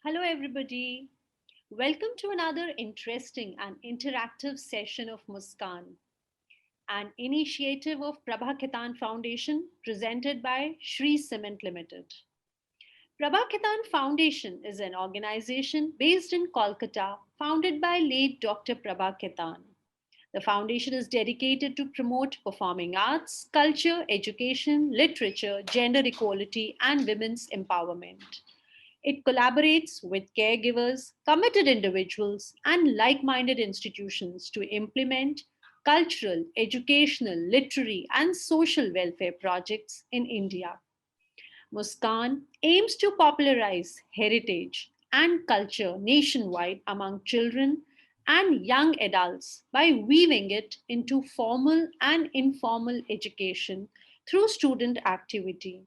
Hello, everybody. Welcome to another interesting and interactive session of Muskaan, an initiative of Prabha Ketan Foundation presented by Shri Cement Limited. Prabha Ketan Foundation is an organization based in Kolkata founded by late Dr. Prabha Ketan. The foundation is dedicated to promote performing arts, culture, education, literature, gender equality, and women's empowerment. It collaborates with caregivers, committed individuals, and like minded institutions to implement cultural, educational, literary, and social welfare projects in India. Muskaan aims to popularize heritage and culture nationwide among children and young adults by weaving it into formal and informal education through student activity.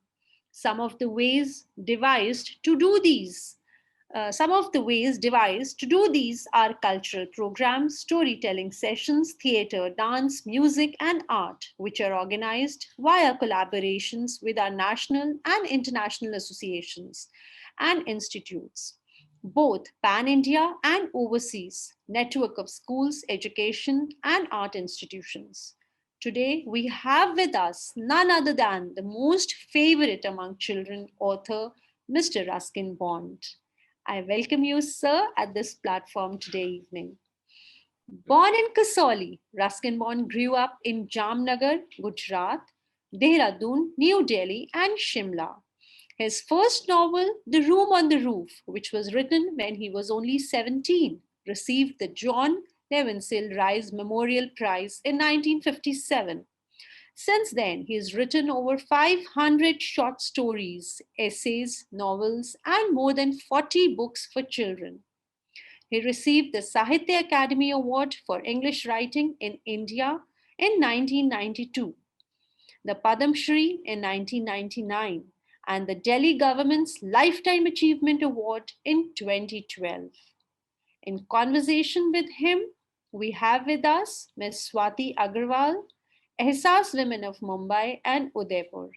Some of the ways devised to do these some of the ways devised to do these are cultural programs, storytelling sessions, theater, dance, music, and art, which are organized via collaborations with our national and international associations and institutes, both pan India and overseas, network of schools, education, and art institutions. Today, we have with us none other than the most favorite among children author, Mr. Ruskin Bond. I welcome you, sir, at this platform today evening. Born in Kasauli, Ruskin Bond grew up in Jamnagar, Gujarat, Dehradun, New Delhi, and Shimla. His first novel, The Room on the Roof, which was written when he was only 17, received the John Levensill Rice Memorial Prize in 1957. Since then, he has written over 500 short stories, essays, novels, and more than 40 books for children. He received the Sahitya Academy Award for English Writing in India in 1992, the Padam Shri in 1999, and the Delhi government's Lifetime Achievement Award in 2012. In conversation with him, we have with us Ms. Swati Agarwal, Ehsas Women of Mumbai and Udaipur.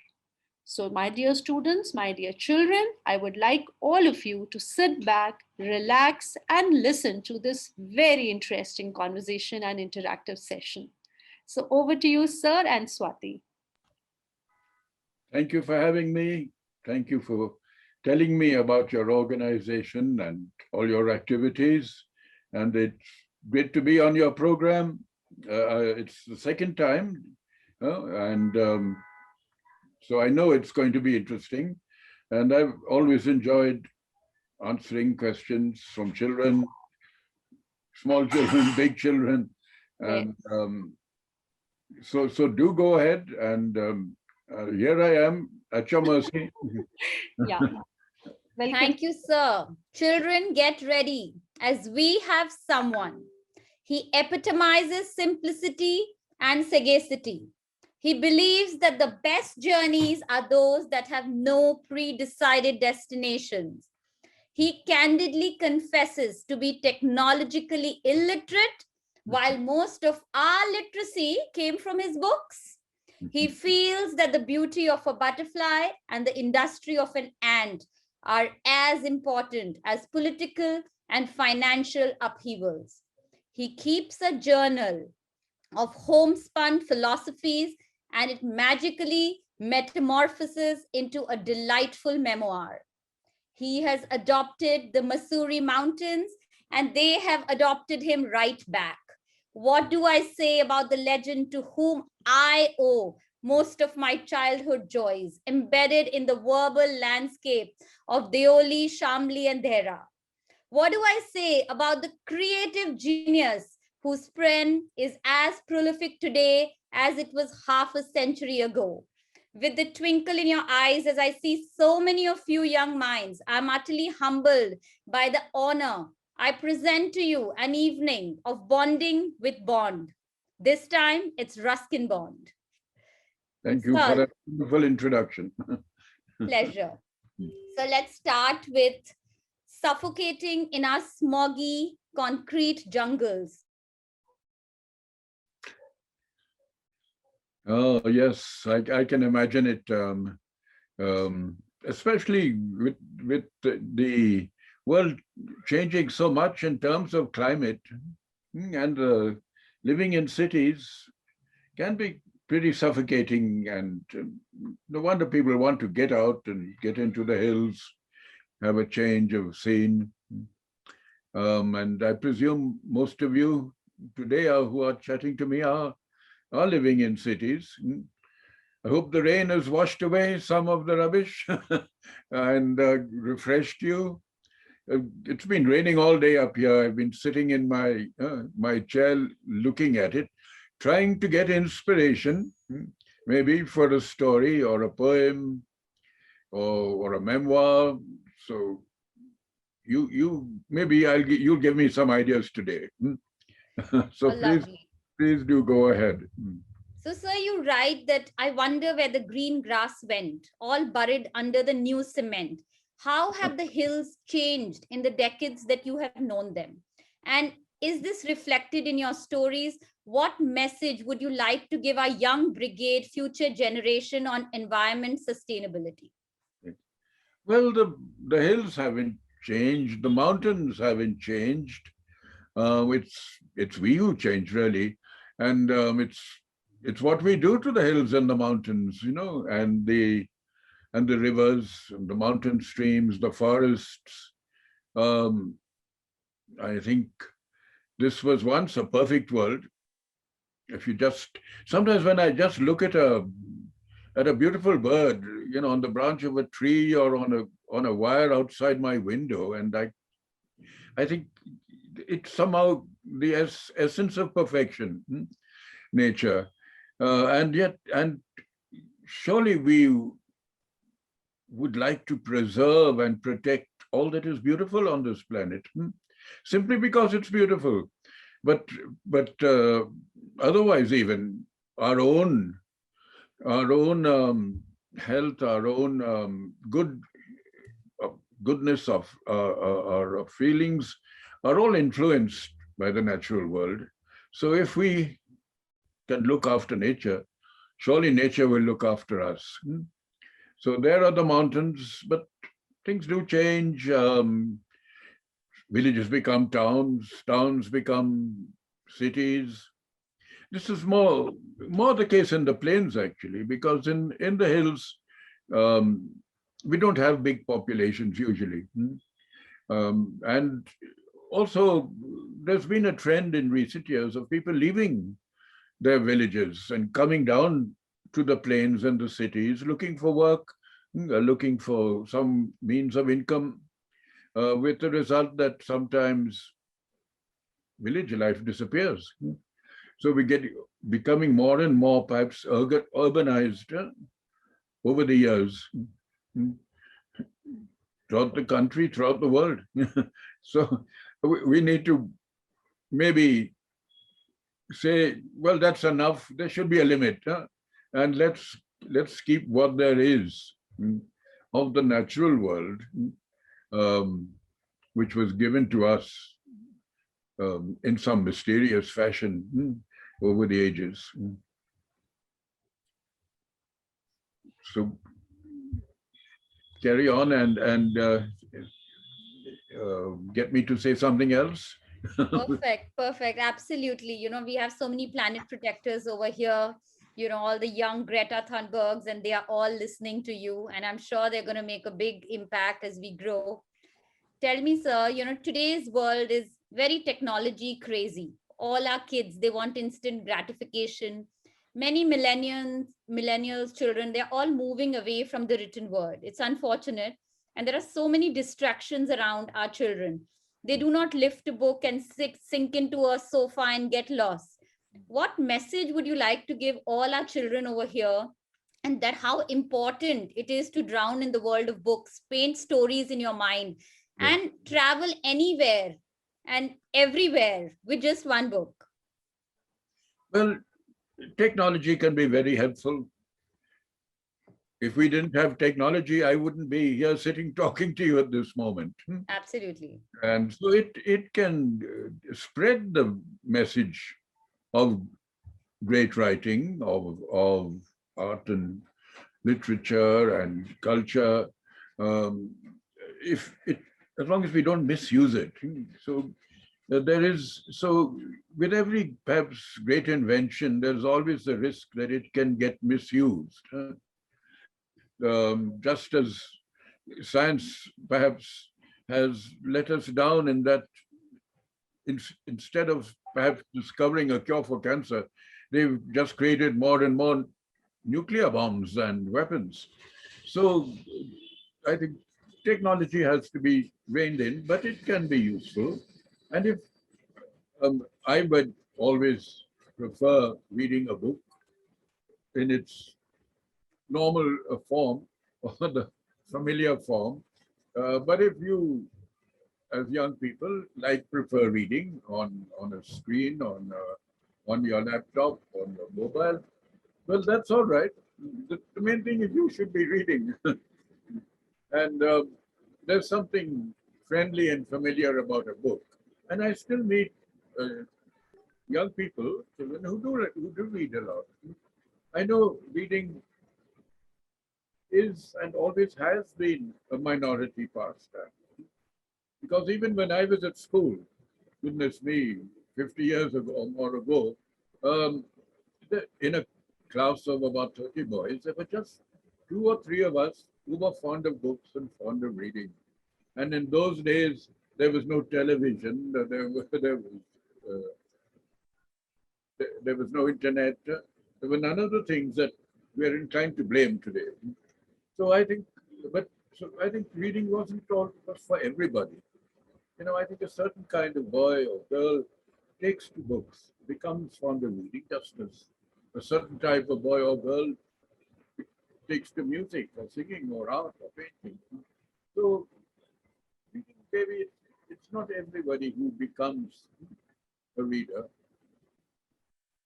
So, my dear students, my dear children, I would like all of you to sit back, relax, and listen to this very interesting conversation and interactive session. So, over to you, sir, and Swati. Thank you for having me. Thank you for telling me about your organization and all your activities. And it's great to be on your program. It's the second time, and so I know it's going to be interesting. And I've always enjoyed answering questions from children, small children, big children. And so do go ahead. And here I am at your mercy. Yeah. Welcome. Thank you, sir. Children, get ready as we have someone. He epitomizes simplicity and sagacity. He believes that the best journeys are those that have no pre-decided destinations. He candidly confesses to be technologically illiterate, while most of our literacy came from his books. He feels that the beauty of a butterfly and the industry of an ant are as important as political and financial upheavals. He keeps a journal of homespun philosophies, and it magically metamorphoses into a delightful memoir. He has adopted the Mussoorie Mountains, and they have adopted him right back. What do I say about the legend to whom I owe most of my childhood joys, embedded in the verbal landscape of Deoli, Shamli, and Dhera? What do I say about the creative genius whose pen is as prolific today as it was half a century ago? With the twinkle in your eyes, as I see so many of you young minds, I'm utterly humbled by the honor. I present to you an evening of bonding with Bond. This time, it's Ruskin Bond. Thank you for that wonderful introduction. Pleasure. So let's start with suffocating in our smoggy concrete jungles. Oh, yes, I can imagine it, especially with the world changing so much in terms of climate, and living in cities can be pretty suffocating, and no wonder people want to get out and get into the hills, have a change of scene. And I presume most of you today who are chatting to me are living in cities. I hope the rain has washed away some of the rubbish and refreshed you. It's been raining all day up here. I've been sitting in my chair looking at it, trying to get inspiration, maybe for a story or a poem or a memoir. So you maybe you'll give me some ideas today. So Oh, lovely. please do go ahead. So, sir, you write that I wonder where the green grass went, all buried under the new cement. How have the hills changed in the decades that you have known them? And is this reflected in your stories? What message would you like to give our young brigade, future generation on environment sustainability? Well, the hills haven't changed, the mountains haven't changed. It's we who change really, and it's what we do to the hills and the mountains, and the rivers, and the mountain streams, the forests. Um, I think this was once a perfect world. If you just sometimes when I just look at a beautiful bird, on the branch of a tree or on a wire outside my window, and I think it's somehow the essence of perfection, nature, and surely we would like to preserve and protect all that is beautiful on this planet, simply because it's beautiful. But otherwise, even our own health, our own goodness of our feelings are all influenced by the natural world. So if we can look after nature, surely nature will look after us. So there are the mountains, but things do change. Villages become towns, towns become cities. This is more the case in the plains, actually, because in the hills, we don't have big populations usually. And also, there's been a trend in recent years of people leaving their villages and coming down to the plains and the cities, looking for work, looking for some means of income, with the result that sometimes village life disappears. So we get becoming more and more perhaps urbanized over the years, throughout the country, throughout the world. So we need to maybe say, well, that's enough. There should be a limit, and let's keep what there is of the natural world, which was given to us in some mysterious fashion over the ages. So carry on and get me to say something else. Perfect, perfect. Absolutely. We have so many planet protectors over here, all the young Greta Thunbergs, and they are all listening to you. And I'm sure they're going to make a big impact as we grow. Tell me, sir, today's world is very technology crazy. All our kids, they want instant gratification. Many millennials, children, they're all moving away from the written word. It's unfortunate. And there are so many distractions around our children. They do not lift a book and sink into a sofa and get lost. What message would you like to give all our children over here? And that how important it is to drown in the world of books, paint stories in your mind, and travel anywhere and everywhere with just one book? Well, technology can be very helpful. If we didn't have technology, I wouldn't be here sitting talking to you at this moment. Absolutely. And so it can spread the message of great writing, of art and literature and culture. If it as long as we don't misuse it. So there is, so with every perhaps great invention, there's always the risk that it can get misused. Just as science perhaps has let us down in that instead of perhaps discovering a cure for cancer, they've just created more and more nuclear bombs and weapons. So I think technology has to be reined in, but it can be useful. And if I would always prefer reading a book in its normal form or the familiar form. But if you, as young people, like prefer reading on a screen, on your laptop, on your mobile, well, that's all right. The main thing is you should be reading. And there's something friendly and familiar about a book. And I still meet young people, children who do read a lot. I know reading is and always has been a minority pastime. Because even when I was at school, goodness me, 50 years ago or more ago, um, in a class of about 30 boys, there were just 2 or 3 of us who were fond of books and fond of reading. And in those days, there was no television, there was no internet, there were none of the things that we are inclined to blame today. So I think, I think reading wasn't all for everybody. I think a certain kind of boy or girl takes to books, becomes fond of reading, just as a certain type of boy or girl takes to music or singing or art or painting. So reading, maybe it's not everybody who becomes a reader,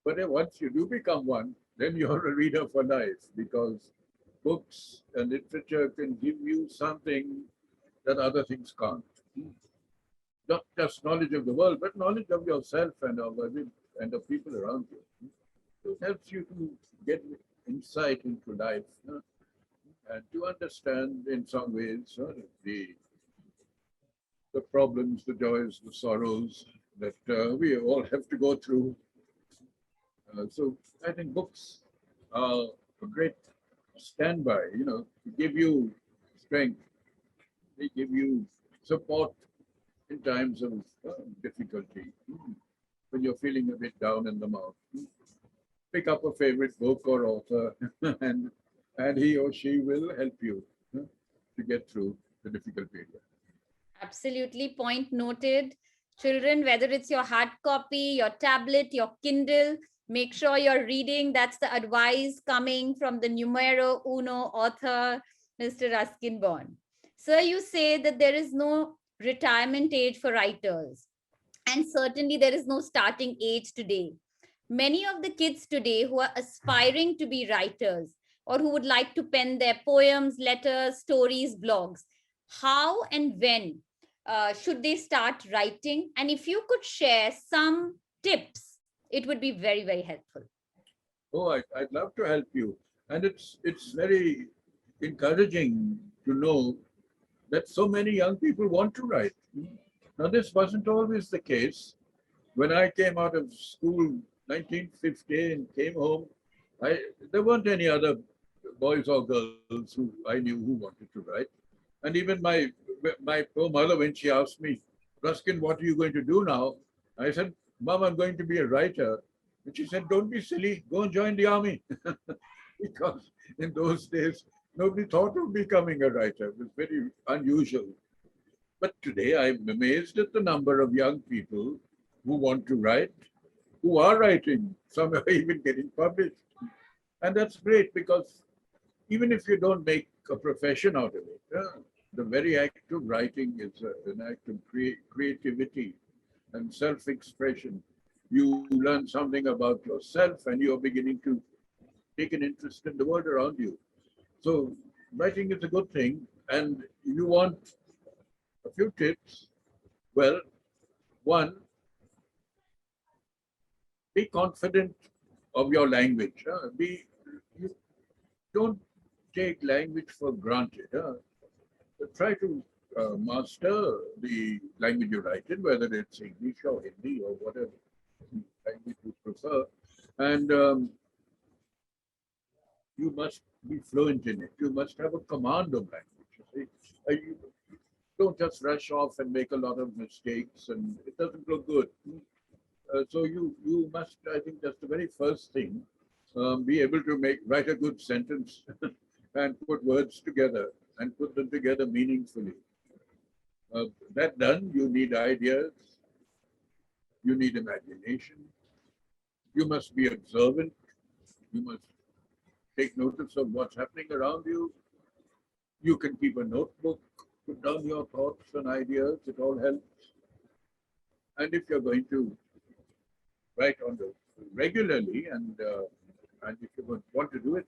but then once you do become one, then you're a reader for life, because books and literature can give you something that other things can't. Not just knowledge of the world, but knowledge of yourself and of the people around you. So it helps you to get insight into life, and to understand in some ways the problems, the joys, the sorrows that we all have to go through. So I think books are a great standby, to give you strength. They give you support in times of difficulty, when you're feeling a bit down in the mouth. Pick up a favorite book or author, and he or she will help you to get through the difficult period. Absolutely. Point noted. Children, whether it's your hard copy, your tablet, your Kindle, make sure you're reading. That's the advice coming from the numero uno author, Mr. Ruskin Bond. Sir, you say that there is no retirement age for writers. And certainly there is no starting age today. Many of the kids today who are aspiring to be writers or who would like to pen their poems, letters, stories, blogs, how and when should they start writing? And if you could share some tips, it would be very, very helpful. Oh, I'd love to help you. And it's very encouraging to know that so many young people want to write. Now, this wasn't always the case. When I came out of school, 1950, and came home, there weren't any other boys or girls who I knew who wanted to write. And even my poor mother, when she asked me, Ruskin, what are you going to do now? I said, Mom, I'm going to be a writer. And she said, don't be silly, go and join the army. Because in those days, nobody thought of becoming a writer. It was very unusual. But today, I'm amazed at the number of young people who want to write, who are writing, some are even getting published. And that's great, because even if you don't make a profession out of it, the very act of writing is an act of creativity and self-expression. You learn something about yourself, and you're beginning to take an interest in the world around you. So writing is a good thing. And you want a few tips. Well, one, be confident of your language. You don't take language for granted. Try to master the language you write in, whether it's English or Hindi or whatever language you prefer. And you must be fluent in it. You must have a command of language. You see. You don't just rush off and make a lot of mistakes, and it doesn't look good. So you must, I think that's the very first thing, be able to write a good sentence and put words together and put them together meaningfully. That done, you need ideas, you need imagination, you must be observant, you must take notice of what's happening around you. You can keep a notebook, put down your thoughts and ideas, it all helps. And if you're going to write on the regularly, and if you want to do it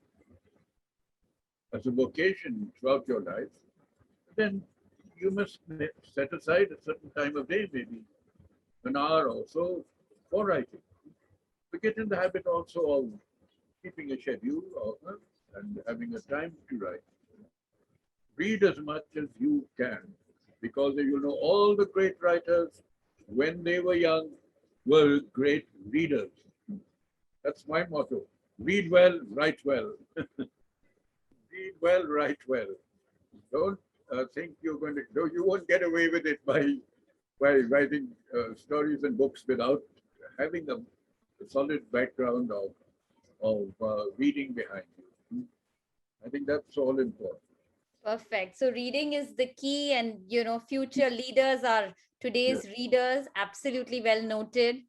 as a vocation throughout your life, then you must set aside a certain time of day, maybe an hour or so, for writing. To get in the habit also of keeping a schedule and having a time to write. Read as much as you can, because you know all the great writers, when they were young, were great readers. That's my motto. Read well, write well. Read well, write well. Don't think you're going to, no, you won't get away with it by writing stories and books without having a solid background of reading behind you. I think that's all important. Perfect. So reading is the key, and future leaders are today's Yes. readers. Absolutely well noted.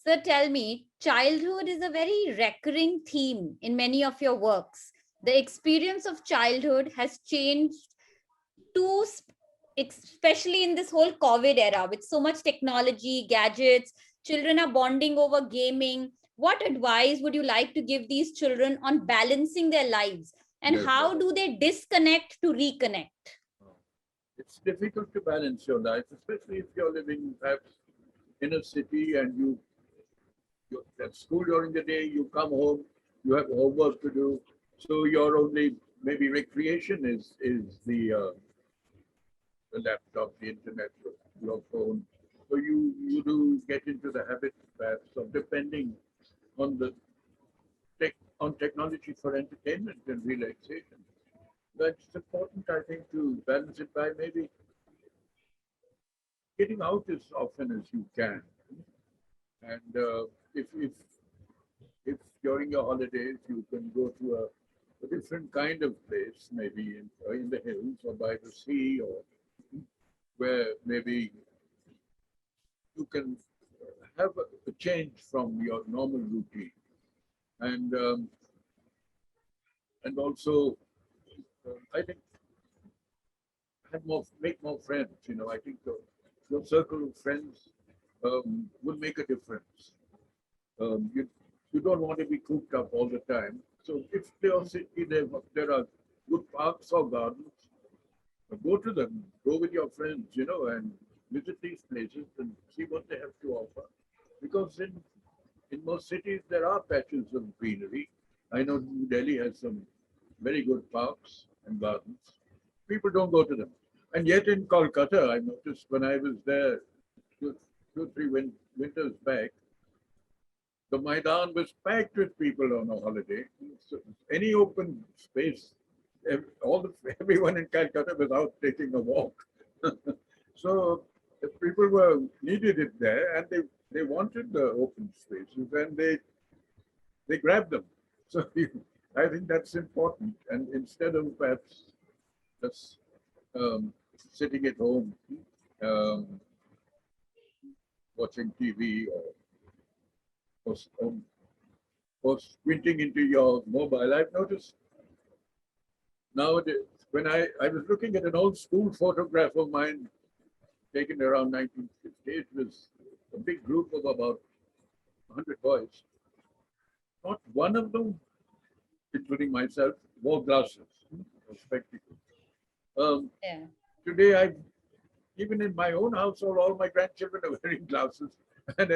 So tell me, childhood is a very recurring theme in many of your works. The experience of childhood has changed too, especially in this whole COVID era with so much technology, gadgets. Children are bonding over gaming. What advice would you like to give these children on balancing their lives? And Yes. how do they disconnect to reconnect? It's difficult to balance your life, especially if you're living perhaps in a city and you're at school during the day, you come home, you have homework to do. So your only maybe recreation is the laptop, the internet, your phone. So you do get into the habit perhaps of depending on the on technology for entertainment and relaxation. But it's important, I think, to balance it by maybe getting out as often as you can. And if during your holidays you can go to a different kind of place, maybe in the hills or by the sea, or where maybe you can have a change from your normal routine, and also I think make more friends. I think your circle of friends will make a difference. You don't want to be cooped up all the time. So if there are good parks or gardens, go to them, go with your friends, and visit these places and see what they have to offer. Because in most cities, there are patches of greenery. I know New Delhi has some very good parks and gardens. People don't go to them. And yet in Kolkata, I noticed when I was there two, three winters back, the Maidan was packed with people on a holiday. So any open space, everyone in Calcutta was out taking a walk. So the people were needed it there, and they wanted the open spaces, and they grabbed them. So I think that's important. And instead of perhaps just sitting at home um, watching TV or, or squinting into your mobile, I've noticed nowadays, when I was looking at an old school photograph of mine taken around 1950, it was a big group of about 100 boys. Not one of them, including myself, wore glasses or spectacles. Yeah. Today, even in my own household, all my grandchildren are wearing glasses, and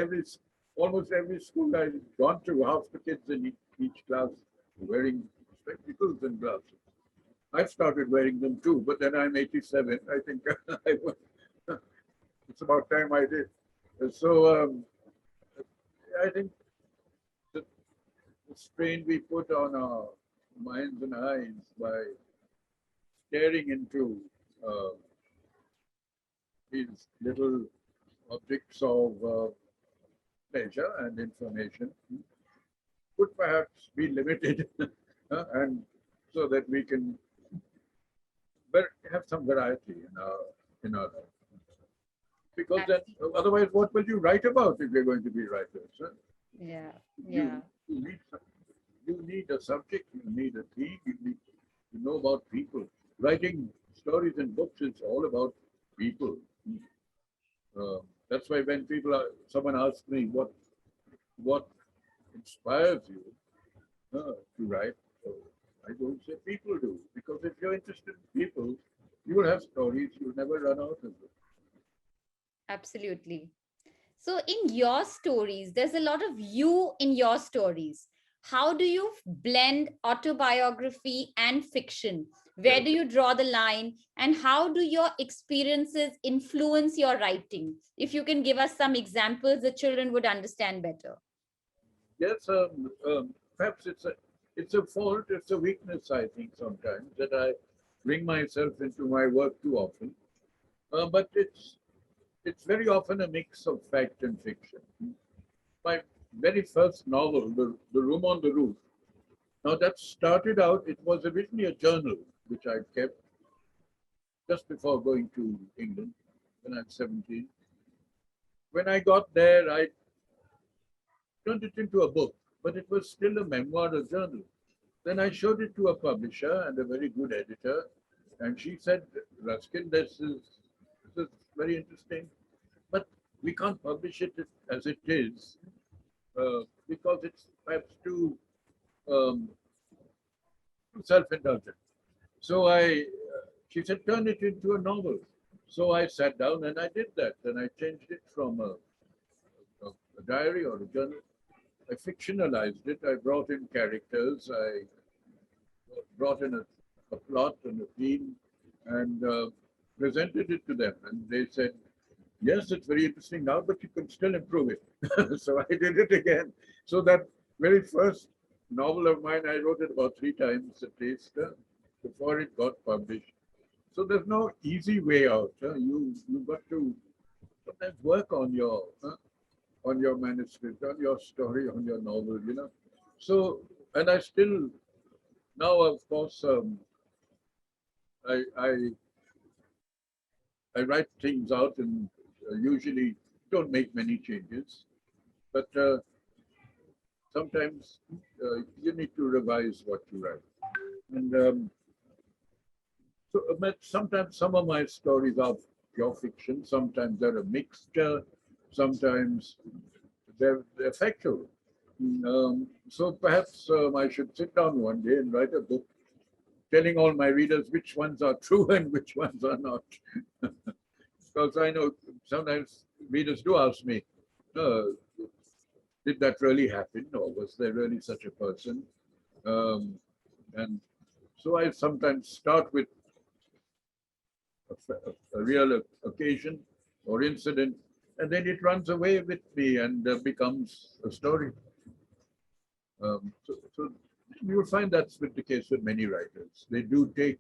almost every school I've gone to, half the kids in each class wearing spectacles and glasses. I've started wearing them too, but then I'm 87. I think it's about time I did. So I think the, the strain we put on our minds and eyes by staring into uh, these little objects of pleasure and information could perhaps be limited, and so that we can have some variety in our life. Because then, otherwise, what will you write about if you're going to be writers? Huh? Yeah, You, yeah. you need you need a subject, you need a theme, you need to know about people. Writing stories and books is all about people. That's why when someone asks me what inspires you to write, I don't say people do, because if you're interested in people, you will have stories, you'll never run out of them. Absolutely. So, in your stories, there's a lot of you in your stories. How do you blend autobiography and fiction? Where do you draw the line? And how do your experiences influence your writing? If you can give us some examples, the children would understand better. Yes, perhaps it's a fault, it's a weakness, I think, sometimes that I bring myself into my work too often. But it's very often a mix of fact and fiction. My very first novel, The Room on the Roof, now that started out, it was originally a journal which I kept just before going to England when I was 17. When I got there, I turned it into a book, but it was still a memoir, a journal. Then I showed it to a publisher and a very good editor, and she said, Ruskin, this is very interesting, but we can't publish it as it is because it's perhaps um, too self-indulgent. So she said, turn it into a novel. So I sat down and I did that, and I changed it from a diary or a journal. I fictionalized it. I brought in characters. I brought in a plot and a theme and presented it to them. And they said, yes, it's very interesting now, but you can still improve it. So I did it again. So that very first novel of mine, I wrote it about 3 times at least before it got published. So there's no easy way out. You've got to sometimes work on your manuscript, on your story, on your novel. So, and I still now, of course, I, I I write things out and usually don't make many changes, but sometimes you need to revise what you write. And but sometimes some of my stories are pure fiction. Sometimes they're a mixture. Sometimes they're factual. So perhaps I should sit down one day and write a book telling all my readers which ones are true and which ones are not. Because I know sometimes readers do ask me, uh, did that really happen, or was there really such a person? Um, and so I sometimes start with a real occasion or incident, and then it runs away with me and becomes a story. So you will find that's with the case with many writers. They do take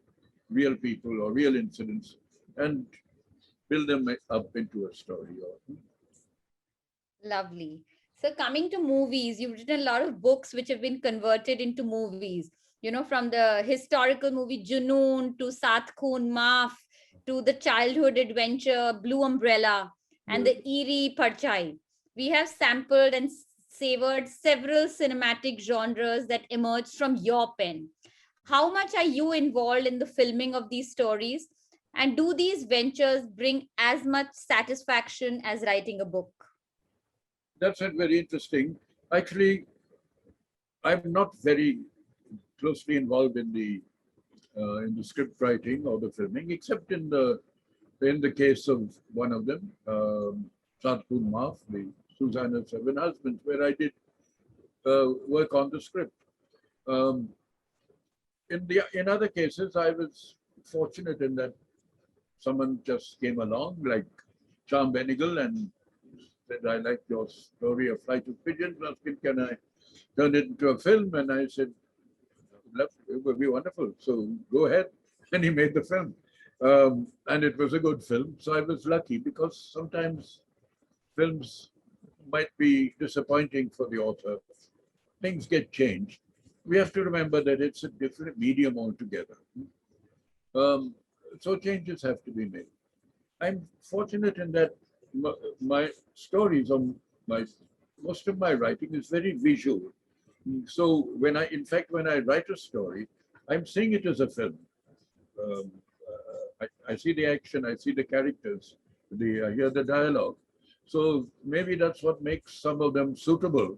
real people or real incidents and build them up into a story. Lovely. So, coming to movies, you've written a lot of books which have been converted into movies. From the historical movie Junoon to Sat Khoon Maaf to the childhood adventure Blue Umbrella and the eerie Parchai. We have sampled and savored several cinematic genres that emerged from your pen. How much are you involved in the filming of these stories? And do these ventures bring as much satisfaction as writing a book? That's very interesting. Actually, I'm not very closely involved in the script writing or the filming, except in the case of one of them, Sat Khoon Maaf, the Susanna's Seven Husbands, where I did work on the script. Um, in other cases, I was fortunate in that someone just came along, like Charm Benigal, and said, "I like your story of Flight of Pigeons. Ruskin, can I turn it into a film?" And I said, "It would be wonderful. So go ahead." And he made the film. And it was a good film. So I was lucky because sometimes films might be disappointing for the author. Things get changed. We have to remember that it's a different medium altogether. Um, so changes have to be made. I'm fortunate in that my stories on my most of my writing is very visual. So in fact, when I write a story, I'm seeing it as a film. Um, I see the action, I see the characters, I hear the dialogue. So maybe that's what makes some of them suitable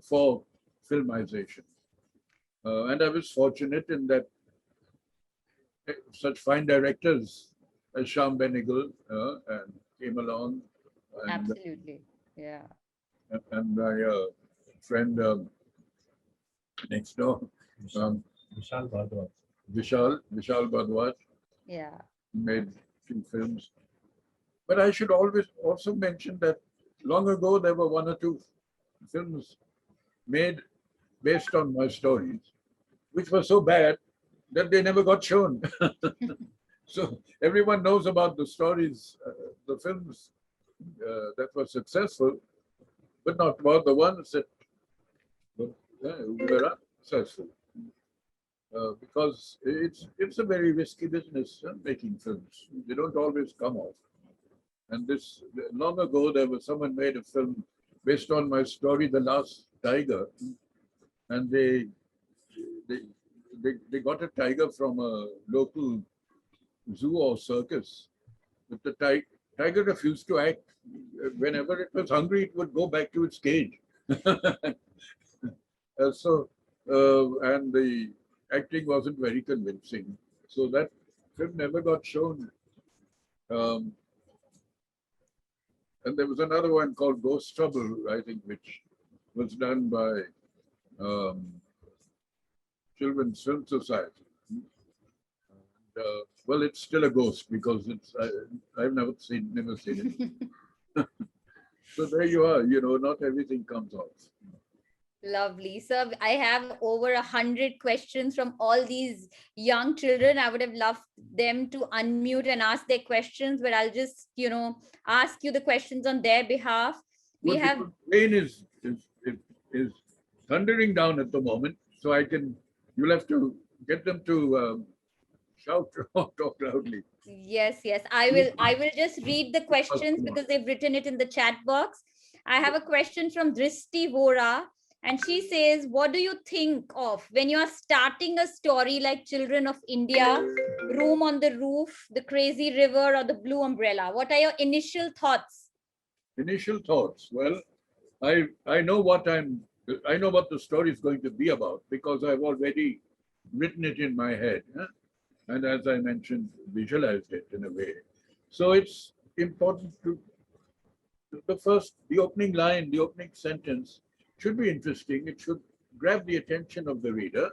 for filmization. And I was fortunate in that such fine directors as Sham Benigal and came along, and Absolutely. Yeah. my friend next door, um, Vishal Bhardwaj. Vishal Bhardwaj, Yeah. made 2 films. But I should always also mention that long ago there were 1 or 2 films made based on my stories, which were so bad that they never got shown. So everyone knows about the stories, the films that were successful, but not about the ones that were unsuccessful. Because it's a very risky business, making films. They don't always come off. And this long ago, there was someone made a film based on my story, The Last Tiger, and they they got a tiger from a local zoo or circus, but the tiger refused to act. Whenever it was hungry, it would go back to its cage. And the acting wasn't very convincing. So that film never got shown. Um, and there was another one called Ghost Trouble, I think, which was done by Children's Film Society. Well, it's still a ghost because I've never seen it. So there you are. Not everything comes off. Lovely. So I have over 100 questions from all these young children. I would have loved them to unmute and ask their questions, but I'll just, ask you the questions on their behalf. We Well, have because rain is thundering down at the moment, so you'll have to get them to shout or talk loudly. yes, yes. I will just read the questions because they've written it in the chat box. I have a question from Dristi Vora, and she says, what do you think of when you are starting a story like Children of India, Room on the Roof, The Crazy River, or The Blue Umbrella? What are your initial thoughts? Initial thoughts. Well, I know what the story is going to be about because I've already written it in my head, and as I mentioned, visualized it in a way. So it's important to the opening line, the opening sentence should be interesting. It should grab the attention of the reader.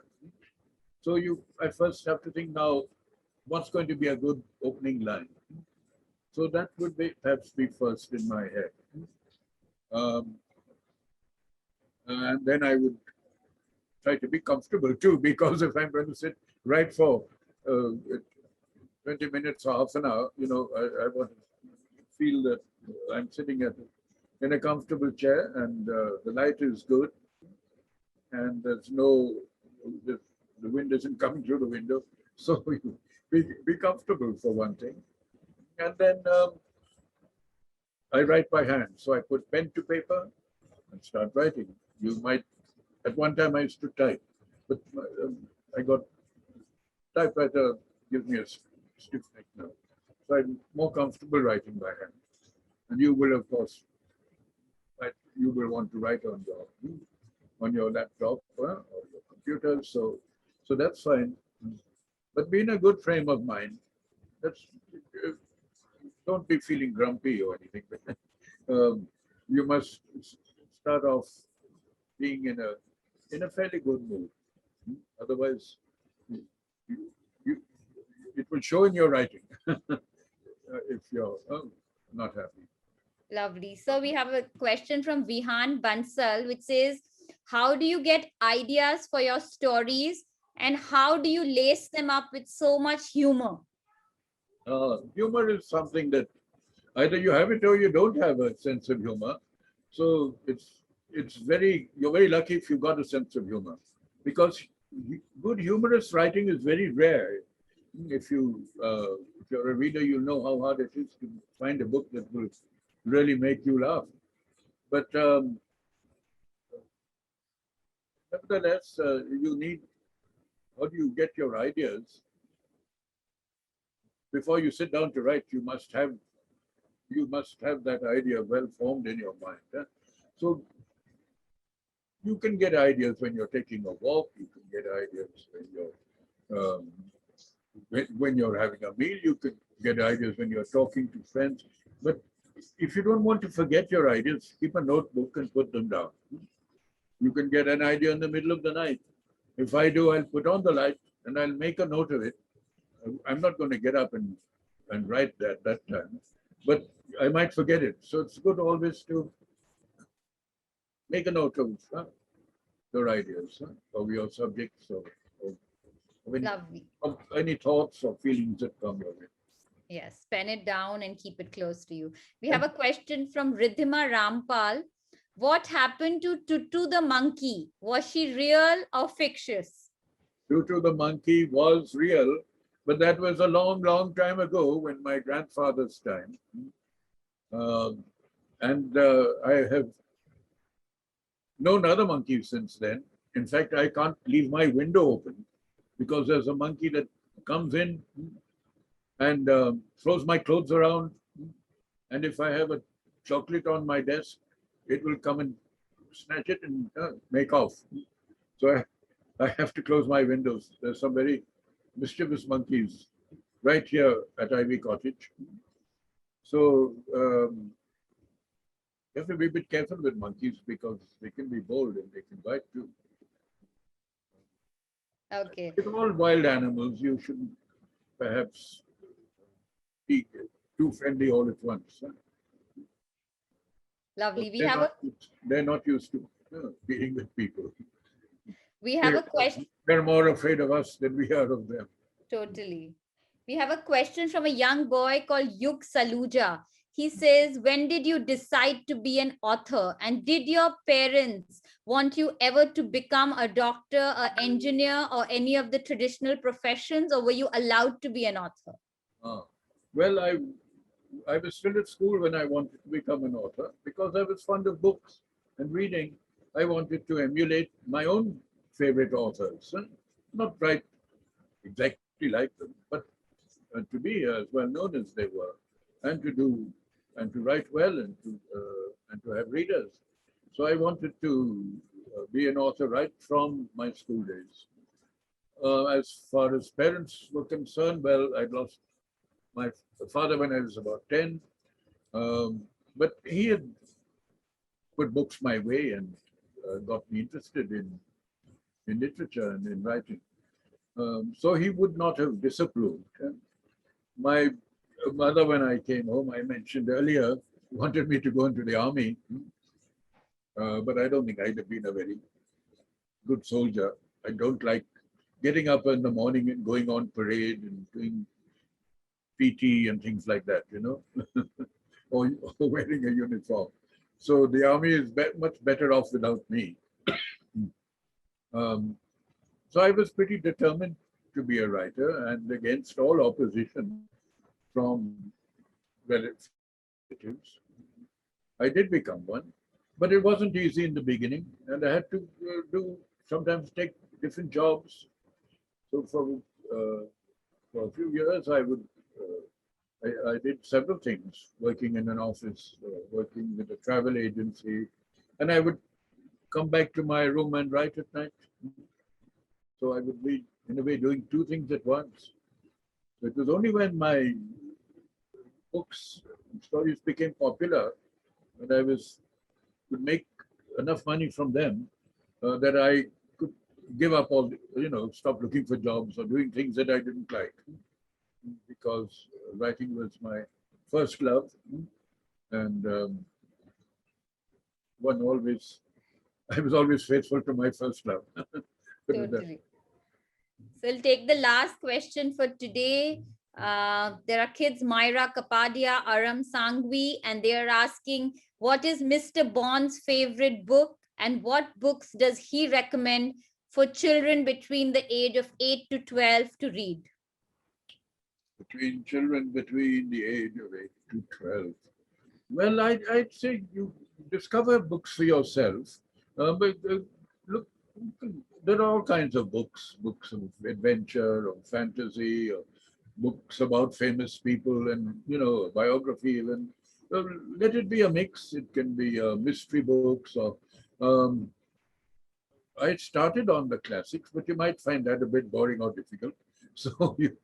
So I first have to think now, what's going to be a good opening line? So that would perhaps be first in my head. And then I would try to be comfortable too, because if I'm going to write for 20 minutes or half an hour, I want to feel that I'm sitting in a comfortable chair and the light is good and the wind isn't coming through the window. So be comfortable for one thing. And then I write by hand. So I put pen to paper and start writing. At one time I used to type, but I got typewriter gives me a stiff neck now. So I'm more comfortable writing by hand. And you will, of course, you will want to write on your laptop or your computer. So that's fine. But be in a good frame of mind. Don't be feeling grumpy or anything. You must start off being in a fairly good mood. Otherwise, you, it will show in your writing if you're not happy. Lovely. So we have a question from Vihan Bansal, which says, how do you get ideas for your stories and how do you lace them up with so much humor? Humor is something that either you have it or you don't have a sense of humor. So you're very lucky if you've got a sense of humor, because good humorous writing is very rare. If you're a reader, you know how hard it is to find a book that will really make you laugh. But nevertheless, how do you get your ideas? Before you sit down to write, you must have that idea well formed in your mind. So you can get ideas when you're taking a walk. You can get ideas when you're having a meal. You can get ideas when you're talking to friends. But if you don't want to forget your ideas, keep a notebook and put them down. You can get an idea in the middle of the night. If I do, I'll put on the light and I'll make a note of it. I'm not going to get up and write that time, but I might forget it. So it's good always to make a note of your ideas, of your subjects, of any thoughts or feelings that come your way. Yes, pen it down and keep it close to you. We have a question from Riddhima Rampal. What happened to Tutu the monkey? Was she real or fictitious? Tutu the monkey was real, but that was a long, long time ago, when my grandfather's time. I have known other monkeys since then. In fact, I can't leave my window open because there's a monkey that comes in and throws my clothes around. And if I have a chocolate on my desk, it will come and snatch it and make off. So I have to close my windows. There's some very mischievous monkeys right here at Ivy Cottage. So you have to be a bit careful with monkeys because they can be bold and they can bite too. Okay. With all wild animals, you shouldn't perhaps be too friendly all at once. Lovely. They're not used to dealing with people. We have a question. They're more afraid of us than we are of them. Totally. We have a question from a young boy called Yuk Saluja. He says, when did you decide to be an author? And did your parents want you ever to become a doctor, an engineer, or any of the traditional professions? Or were you allowed to be an author? Well, I was still at school when I wanted to become an author because I was fond of books and reading. I wanted to emulate my own favorite authors, not write exactly like them, but to be as well known as they were, and to write well and to have readers. So I wanted to be an author right from my school days. As far as parents were concerned, well, I'd lost my father when I was about 10, but he had put books my way and got me interested in literature and in writing. So he would not have disapproved. My mother, when I came home, I mentioned earlier, wanted me to go into the army, but I don't think I'd have been a very good soldier. I don't like getting up in the morning and going on parade and doing PT and things like that, or wearing a uniform. So the army is much better off without me. So I was pretty determined to be a writer, and against all opposition from relatives, I did become one. But it wasn't easy in the beginning, and I had to sometimes take different jobs. So for a few years, I did several things, working in an office, working with a travel agency, and I would come back to my room and write at night. So I would be, in a way, doing two things at once. So it was only when my books and stories became popular and could make enough money from them that I could give up all, stop looking for jobs or doing things that I didn't like, because writing was my first love. And one always, I was always faithful to my first love. Totally. So we'll take the last question for today. There are kids, Myra Kapadia, Aram Sangvi, and they are asking, what is Mr. Bond's favorite book and what books does he recommend for children between the age of 8 to 12 to read? Between children between the age of 8 to 12. Well, I'd say you discover books for yourself. But look, there are all kinds of books of adventure or fantasy, or books about famous people, and, biography even. Let it be a mix. It can be mystery books, or um, I started on the classics, but you might find that a bit boring or difficult. So you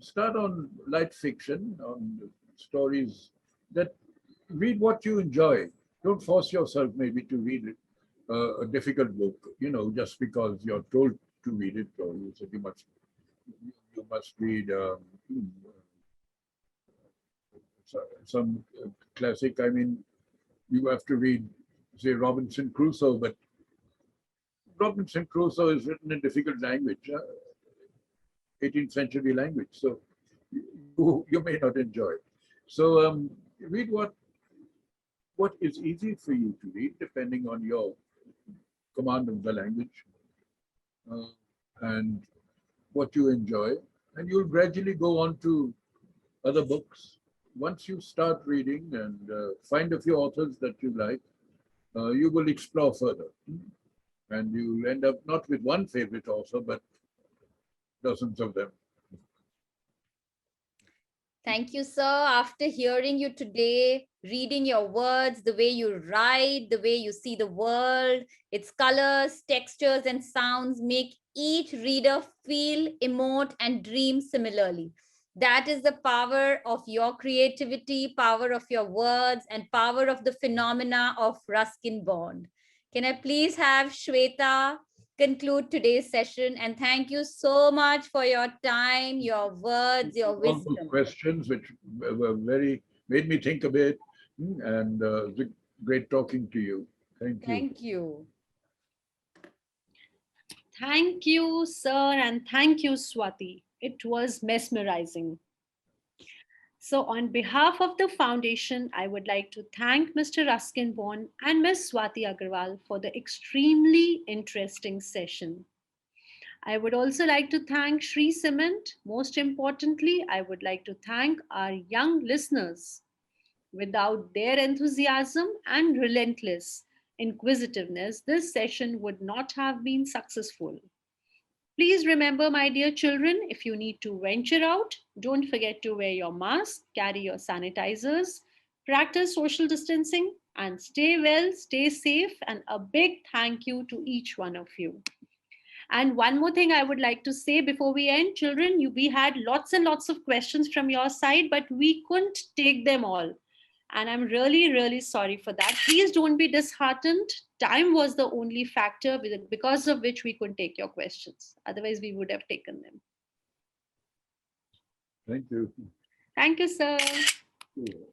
start on light fiction, on stories that read what you enjoy. Don't force yourself maybe to read a difficult book, just because you're told to read it, or you said you must read some classic. I mean, you have to read, say, Robinson Crusoe, but Robinson Crusoe is written in difficult language, 18th century language, so you may not enjoy it. So read what is easy for you to read, depending on your command of the language, and what you enjoy, and you'll gradually go on to other books. Once you start reading and find a few authors that you like, you will explore further. And you'll end up not with one favorite author, but dozens of them. Thank you, sir. After hearing you today, reading your words, the way you write, the way you see the world, its colors, textures, and sounds make each reader feel, emote, and dream similarly. That is the power of your creativity, power of your words, and power of the phenomena of Ruskin Bond. Can I please have Shweta conclude today's session? And thank you so much for your time, your words, your All those wisdom. questions, which were made me think a bit, and it was great talking to you. Thank you. Thank you. Thank you, sir, and thank you, Swati. It was mesmerizing. So, on behalf of the foundation, I would like to thank Mr. Ruskin Bond and Ms. Swati Agarwal for the extremely interesting session. I would also like to thank Sri Cement. Most importantly, I would like to thank our young listeners. Without their enthusiasm and relentless inquisitiveness, this session would not have been successful. Please remember, my dear children, if you need to venture out, don't forget to wear your mask, carry your sanitizers, practice social distancing, and stay well, stay safe. And a big thank you to each one of you. And one more thing I would like to say before we end, children, we had lots and lots of questions from your side, but we couldn't take them all. And I'm really, really sorry for that. Please don't be disheartened. Time was the only factor because of which we couldn't take your questions. Otherwise, we would have taken them. Thank you. Thank you, sir. Cool.